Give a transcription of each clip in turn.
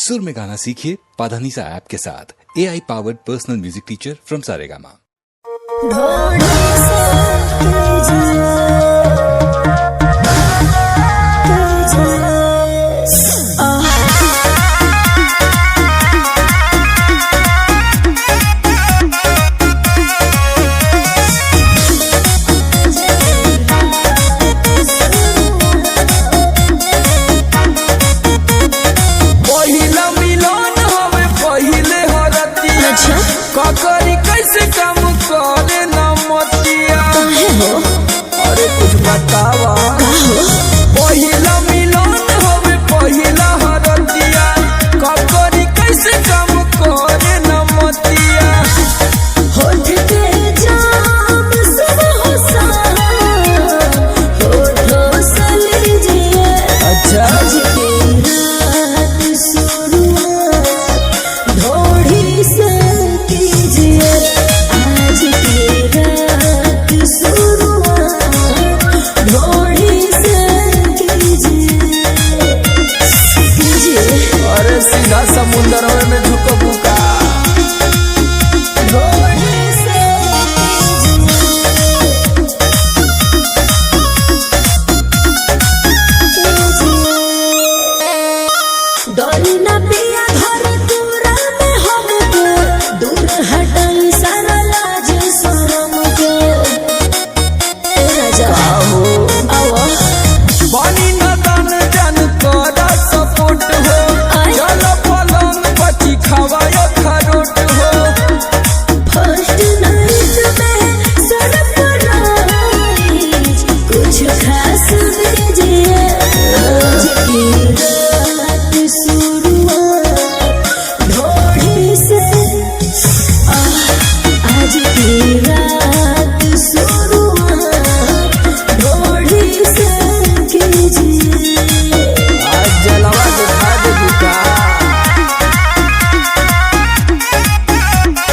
सुर में गाना सीखिए पाधानीसा ऐप के साथ। AI powered personal music teacher from Saregama. ककरी कैसे काम करे न मतिया, अरे कुछ बतावा। पहिला मिलन हवे पहिला हरतिया, ककरी कैसे काम करे न मतिया। होठ के जाम सब होसा होठों से लीजिए। अच्छा आज की रात शुरुआत ढोढ़ी से कीजिए। आज की रात शुरुआत ढोढ़ी से कीजिए। अरे सीधा समुंदर में झुकबू का। ढोढ़ी से डोली न पिया घर दूरा में हमके, दूर हटाई सारा लाज शरम के। ए राजा आओ बनी न दान जान तोरा सपोर्ट हो, चल पलंग पची खवाया खरोट हो। फर्स्ट नाइट में सरप्राइज कुछ खास दीजिए। आज की रात शुरुआत ढोढ़ी से, आज की रात शुरुआत ढोढ़ी से कीजिए। आज जलवा दिखा देबू का।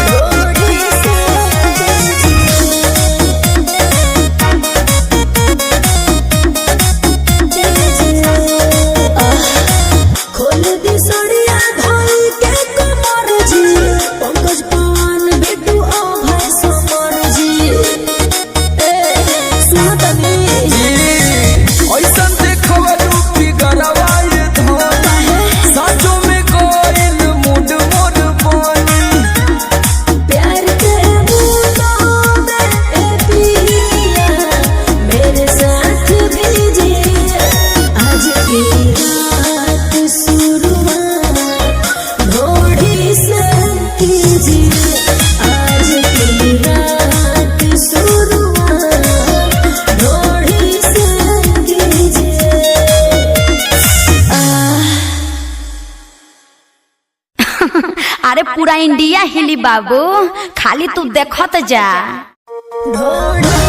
ढोढ़ी से खोल दी सड़िया भाई के कमर जी, पंकज पान बिट्टू अभय समर जी। सुनो तनी ऐसन देखवलू फिगरवा ये धनी, साँचो में गोइल मुड मोर बनी। प्यार के बूंदों में ए पिया मेरे साथ भीजिए। आज की रात शुरुआत ढोढ़ी से कीजिए। आज की रात शुरुआत ढोढ़ी से कीजिए। अरे पूरा इंडिया हिली बाबू, खाली तू देखत जा। ढोढ़ी